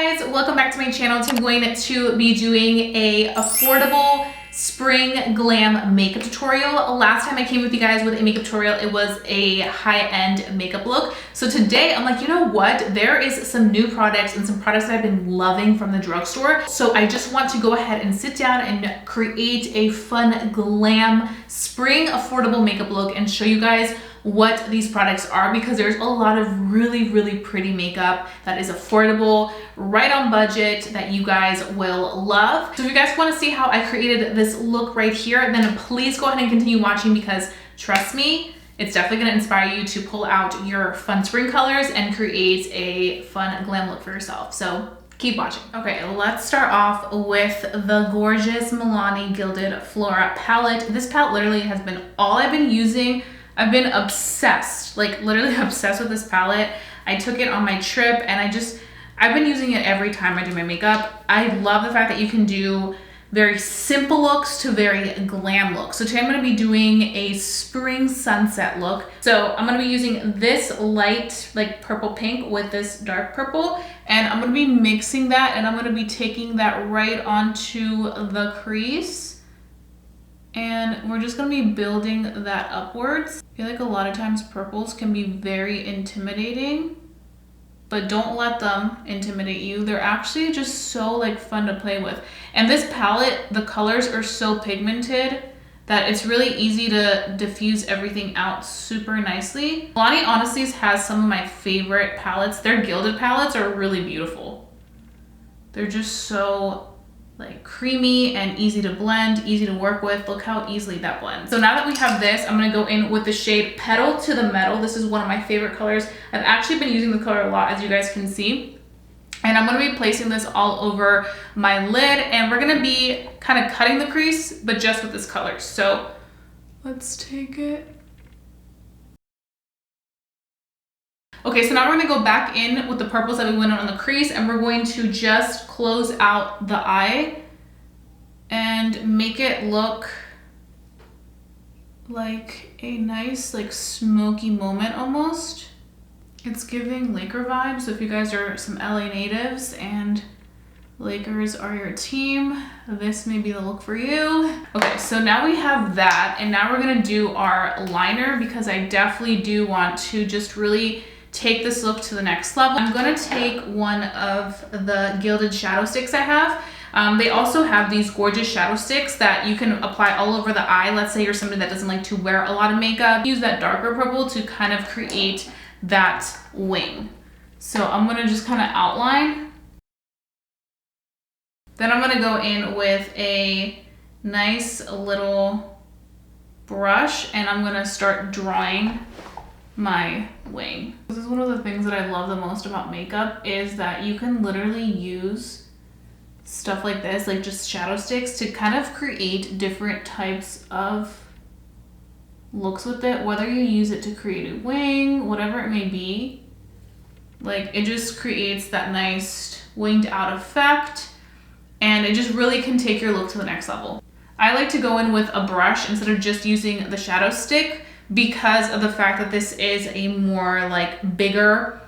guys, welcome back to my channel. Today I'm going to be doing a affordable spring glam makeup tutorial. Last time I came with you guys with a makeup tutorial, it was a high-end makeup look. So today I'm like, you know what? There is some new products and some products that I've been loving from the drugstore. So I just want to go ahead and sit down and create a fun glam spring affordable makeup look and show you guys what these products are, because there's a lot of really pretty makeup that is affordable, right on budget, that you guys will love. So if you guys want to see how I created this look right here, then please go ahead and continue watching, because trust me, it's definitely going to inspire you to pull out your fun spring colors and create a fun glam look for yourself. So keep watching. Okay, let's start off with the gorgeous Milani Gilded Flora palette. This palette literally has been all I've been using. I've been obsessed, like literally obsessed with this palette. I took it on my trip and I've been using it every time I do my makeup. I love the fact that you can do very simple looks to very glam looks. So today I'm gonna be doing a spring sunset look. So I'm gonna be using this light, like purple pink with this dark purple, and I'm gonna be mixing that, and I'm gonna be taking that right onto the crease. And we're just gonna be building that upwards. I feel like a lot of times purples can be very intimidating, but don't let them intimidate you. They're actually just so like fun to play with. And this palette, the colors are so pigmented that it's really easy to diffuse everything out super nicely. Milani honestly has some of my favorite palettes. Their gilded palettes are really beautiful. They're just so like creamy and easy to blend, easy to work with. Look how easily that blends. So now that we have this, I'm gonna go in with the shade Petal to the Metal. This is one of my favorite colors. I've actually been using the color a lot, as you guys can see. And I'm gonna be placing this all over my lid, and we're gonna be kind of cutting the crease, but just with this color. So let's take it. Okay, so now we're gonna go back in with the purples that we went on the crease, and we're going to just close out the eye and make it look like a nice, like smoky moment almost. It's giving Laker vibes. So if you guys are some LA natives and Lakers are your team, this may be the look for you. Okay, so now we have that, and now we're gonna do our liner, because I definitely do want to just really take this look to the next level. I'm gonna take one of the gilded shadow sticks I have. They also have these gorgeous shadow sticks that you can apply all over the eye. Let's say you're somebody that doesn't like to wear a lot of makeup. Use that darker purple to kind of create that wing. So I'm gonna just kind of outline. Then I'm gonna go in with a nice little brush, and I'm gonna start drawing my wing. This is one of the things that I love the most about makeup, is that you can literally use stuff like this, like just shadow sticks, to kind of create different types of looks with it, whether you use it to create a wing, whatever it may be. Like, it just creates that nice winged out effect, and it just really can take your look to the next level. I like to go in with a brush instead of just using the shadow stick, because of the fact that this is a more like bigger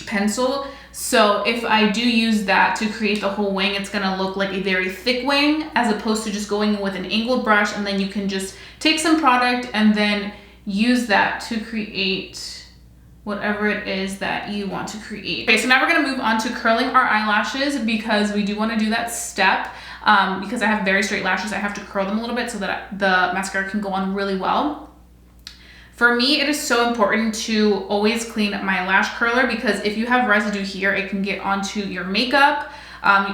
pencil. So if I do use that to create the whole wing, it's gonna look like a very thick wing, as opposed to just going with an angled brush, and then you can just take some product and then use that to create whatever it is that you want to create. Okay, so now we're gonna move on to curling our eyelashes, because we do wanna do that step. Because I have very straight lashes, I have to curl them a little bit so that the mascara can go on really well. For me, it is so important to always clean my lash curler, because if you have residue here, it can get onto your makeup.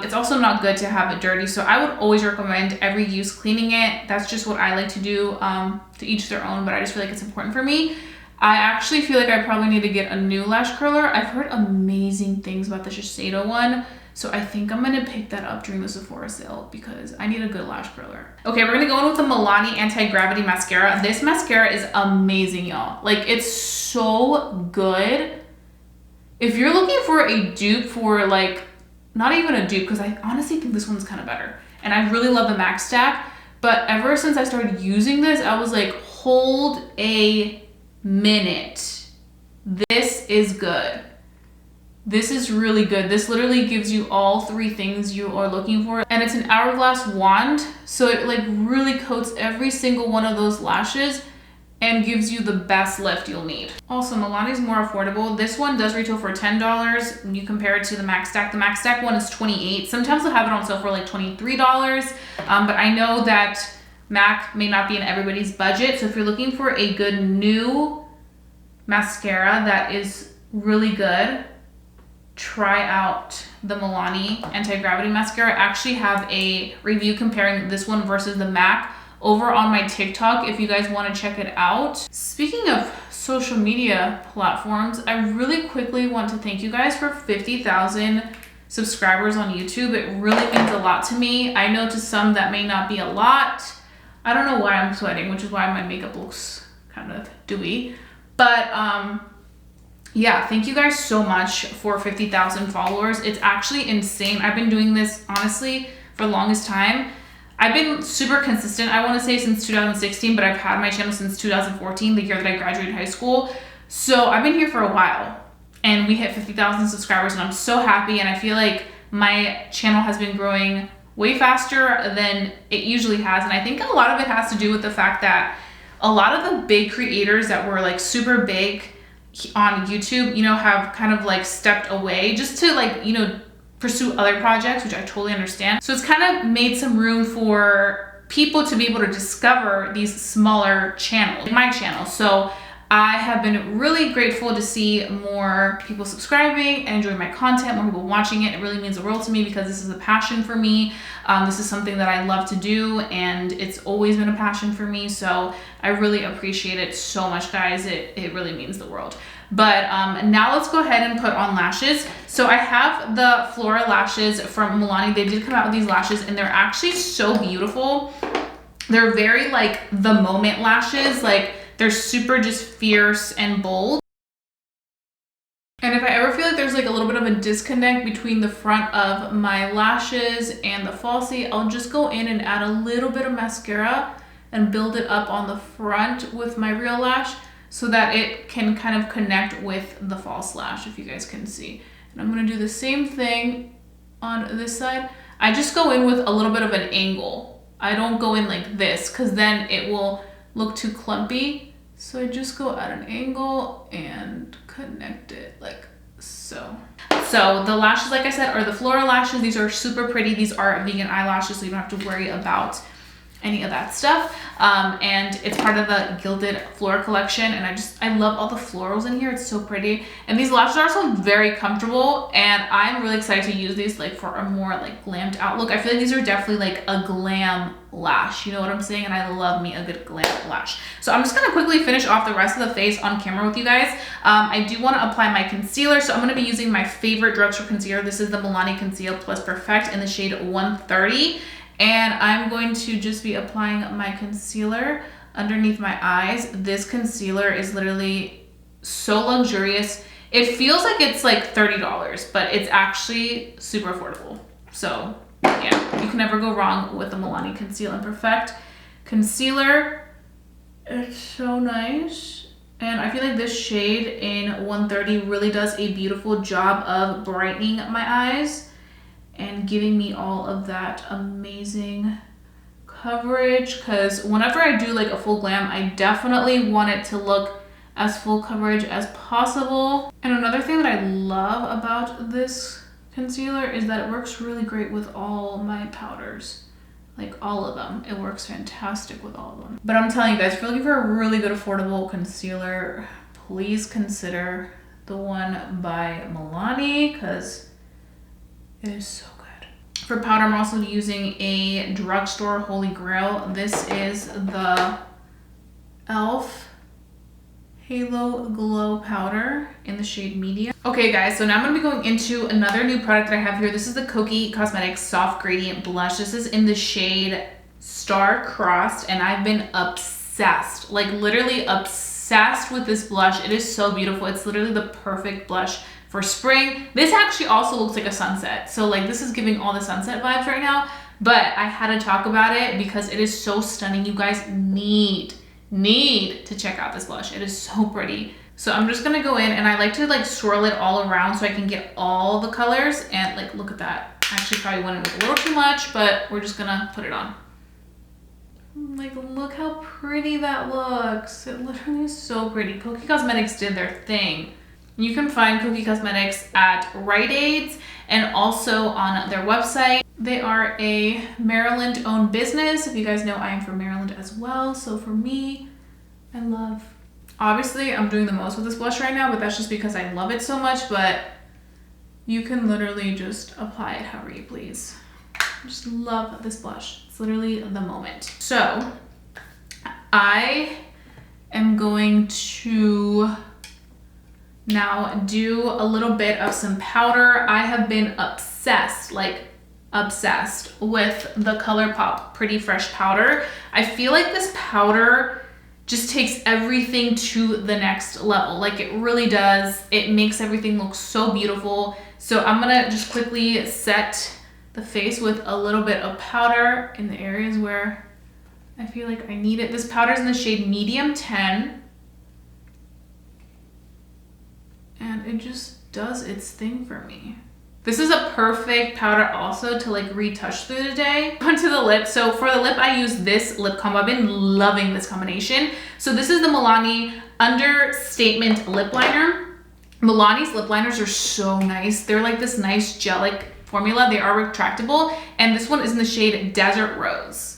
It's also not good to have it dirty. So I would always recommend every use cleaning it. That's just what I like to do, to each their own, but I just feel like it's important for me. I actually feel like I probably need to get a new lash curler. I've heard amazing things about the Shiseido one. So I think I'm gonna pick that up during the Sephora sale, because I need a good lash curler. Okay, we're gonna go in with the Milani Anti-Gravity Mascara. This mascara is amazing, y'all. Like, it's so good. If you're looking for a dupe for like, not even a dupe, because I honestly think this one's kind of better. And I really love the Max Stack, but ever since I started using this, I was like, hold a minute. This is good. This is really good. This literally gives you all three things you are looking for. And it's an hourglass wand. So it like really coats every single one of those lashes and gives you the best lift you'll need. Also, Milani's more affordable. This one does retail for $10 when you compare it to the Max Stack. The Max Stack one is $28. Sometimes they'll have it on sale for like $23. But I know that MAC may not be in everybody's budget. So if you're looking for a good new mascara that is really good, try out the Milani Anti-Gravity Mascara. I actually have a review comparing this one versus the MAC over on my TikTok if you guys want to check it out. Speaking of social media platforms, I really quickly want to thank you guys for 50,000 subscribers on YouTube. It really means a lot to me. I know to some that may not be a lot. I don't know why I'm sweating, which is why my makeup looks kind of dewy. But yeah, thank you guys so much for 50,000 followers. It's actually insane. I've been doing this, honestly, for the longest time. I've been super consistent, I want to say, since 2016, but I've had my channel since 2014, the year that I graduated high school. So I've been here for a while, and we hit 50,000 subscribers, and I'm so happy, and I feel like my channel has been growing way faster than it usually has, and I think a lot of it has to do with the fact that a lot of the big creators that were like super big on YouTube, you know, have kind of like stepped away just to like, you know, pursue other projects, which I totally understand. So it's kind of made some room for people to be able to discover these smaller channels, like my channel. So I have been really grateful to see more people subscribing and enjoying my content, more people watching it. It really means the world to me because this is a passion for me. This is something that I love to do, and it's always been a passion for me. So I really appreciate it so much, guys. It really means the world. But now let's go ahead and put on lashes. So I have the Flora lashes from Milani. They did come out with these lashes, and they're actually so beautiful. They're very like the moment lashes. Like they're super just fierce and bold. And if I ever feel like there's like a little bit of a disconnect between the front of my lashes and the falsie, I'll just go in and add a little bit of mascara and build it up on the front with my real lash so that it can kind of connect with the false lash, if you guys can see. And I'm gonna do the same thing on this side. I just go in with a little bit of an angle. I don't go in like this because then it will look too clumpy. So I just go at an angle and connect it like so. So the lashes, like I said, are the Flora lashes. These are super pretty. These are vegan eyelashes, so you don't have to worry about any of that stuff. And it's part of the Gilded Flora collection, and I love all the florals in here. It's so pretty, and these lashes are also very comfortable, and I'm really excited to use these like for a more like glammed out look. I feel like these are definitely like a glam lash, you know what I'm saying? And I love me a good glam lash. So I'm just gonna quickly finish off the rest of the face on camera with you guys. I do want to apply my concealer, so I'm gonna be using my favorite drugstore concealer. This is the Milani Conceal Plus Perfect in the shade 130. And I'm going to just be applying my concealer underneath my eyes. This concealer is literally so luxurious. It feels like it's like $30, but it's actually super affordable. So yeah, you can never go wrong with the Milani Conceal and Perfect concealer. It's so nice. And I feel like this shade in 130 really does a beautiful job of brightening my eyes and giving me all of that amazing coverage, because whenever I do like a full glam, I definitely want it to look as full coverage as possible. And another thing that I love about this concealer is that it works really great with all my powders, like all of them. It works fantastic with all of them. But I'm telling you guys, if you're looking for a really good affordable concealer, please consider the one by Milani, because it is so good. For powder, I'm also using a drugstore Holy Grail. This is the e.l.f. Halo Glow Powder in the shade Medium. Okay guys, so now I'm gonna be going into another new product that I have here. This is the Kokie Cosmetics Soft Gradient Blush. This is in the shade Star Crossed, and I've been obsessed, like literally obsessed with this blush. It is so beautiful. It's literally the perfect blush for spring. This actually also looks like a sunset. So like this is giving all the sunset vibes right now, but I had to talk about it because it is so stunning. You guys need to check out this blush. It is so pretty, So I'm just gonna go in and I like to like swirl it all around so I can get all the colors and like, look at that. I actually probably went in with a little too much, but we're just gonna put it on. Like, look how pretty that looks. It literally is so pretty. Kokie Cosmetics did their thing. You can find Kokie Cosmetics at Rite Aids and also on their website. They are a Maryland-owned business. If you guys know, I am from Maryland as well. So for me, I love... Obviously, I'm doing the most with this blush right now, but that's just because I love it so much. But you can literally just apply it however you please. I just love this blush. It's literally the moment. So I am going to now do a little bit of some powder. I have been obsessed, like obsessed with the ColourPop Pretty Fresh powder. I feel like this powder just takes everything to the next level. Like, it really does. It makes everything look so beautiful. So I'm gonna just quickly set the face with a little bit of powder in the areas where I feel like I need it. This powder is in the shade Medium 10. And it just does its thing for me. This is a perfect powder also to like retouch through the day. Onto the lip. So for the lip, I use this lip combo. I've been loving this combination. So this is the Milani Understatement Lip Liner. Milani's lip liners are so nice. They're like this nice gel-like formula. They are retractable. And this one is in the shade Desert Rose.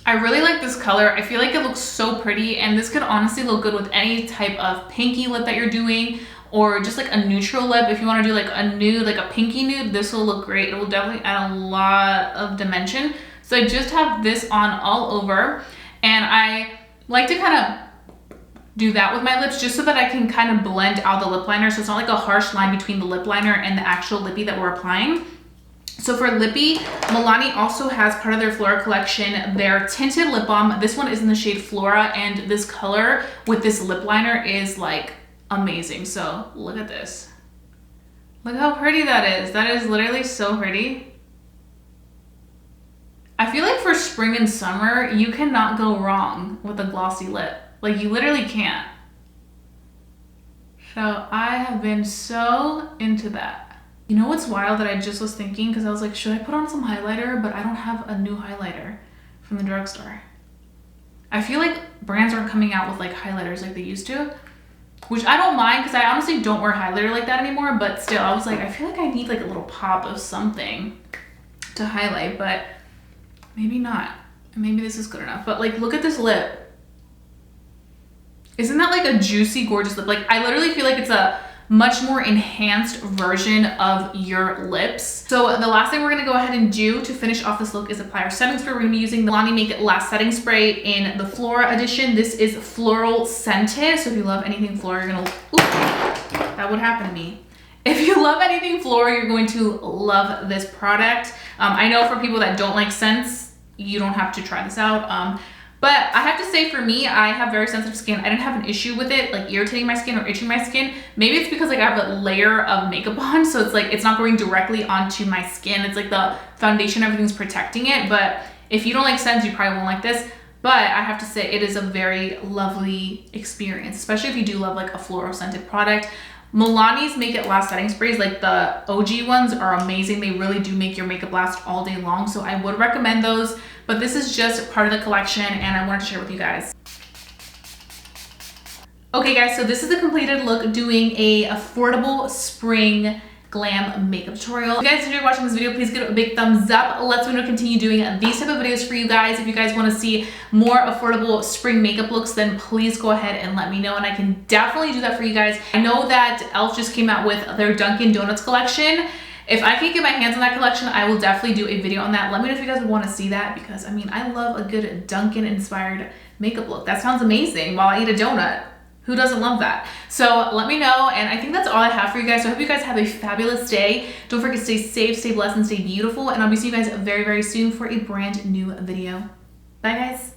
I really like this color. I feel like it looks so pretty, and this could honestly look good with any type of pinky lip that you're doing, or just like a neutral lip. If you want to do like a nude, like a pinky nude, this will look great. It will definitely add a lot of dimension. So I just have this on all over, and I like to kind of do that with my lips just so that I can kind of blend out the lip liner, so it's not like a harsh line between the lip liner and the actual lippy that we're applying. So for lippy, Milani also has part of their Flora collection, their tinted lip balm. This one is in the shade Flora, and this color with this lip liner is like amazing. So look at this. Look how pretty that is. That is literally so pretty. I feel like for spring and summer, you cannot go wrong with a glossy lip. Like, you literally can't. So I have been so into that. You know what's wild that I just was thinking, because I was like, should I put on some highlighter? But I don't have a new highlighter from the drugstore. I feel like brands aren't coming out with like highlighters like they used to, which I don't mind because I honestly don't wear highlighter like that anymore. But still, I was like, I feel like I need like a little pop of something to highlight, but maybe not. Maybe this is good enough. But like, look at this lip. Isn't that like a juicy, gorgeous lip? Like, I literally feel like it's a much more enhanced version of your lips. So the last thing we're gonna go ahead and do to finish off this look is apply our setting spray. We're gonna be using the Milani Make It Last Setting Spray in the Flora edition. This is floral scented, so if you love anything floral, you're gonna, ooh, that would happen to me. If you love anything floral, you're going to love this product. I know for people that don't like scents, you don't have to try this out. But I have to say, for me, I have very sensitive skin. I didn't have an issue with it like irritating my skin or itching my skin. Maybe it's because like I have a layer of makeup on, so it's like it's not going directly onto my skin. It's like the foundation, everything's protecting it. But if you don't like scents, you probably won't like this. But I have to say, it is a very lovely experience, especially if you do love like a floral scented product. Milani's Make It Last setting sprays, like the OG ones, are amazing. They really do make your makeup last all day long, so I would recommend those. But this is just part of the collection, and I wanted to share with you guys. Okay guys, so this is the completed look doing a affordable spring glam makeup tutorial. If you guys enjoyed watching this video, please give it a big thumbs up. Let's continue doing these type of videos for you guys. If you guys want to see more affordable spring makeup looks, then please go ahead and let me know, and I can definitely do that for you guys. I know that e.l.f. just came out with their Dunkin' Donuts collection. If I can get my hands on that collection, I will definitely do a video on that. Let me know if you guys want to see that, because I mean, I love a good Dunkin' inspired makeup look. That sounds amazing while I eat a donut. Who doesn't love that? So let me know, and I think that's all I have for you guys. So I hope you guys have a fabulous day. Don't forget to stay safe, stay blessed, and stay beautiful, and I'll be seeing you guys very, very soon for a brand new video. Bye guys.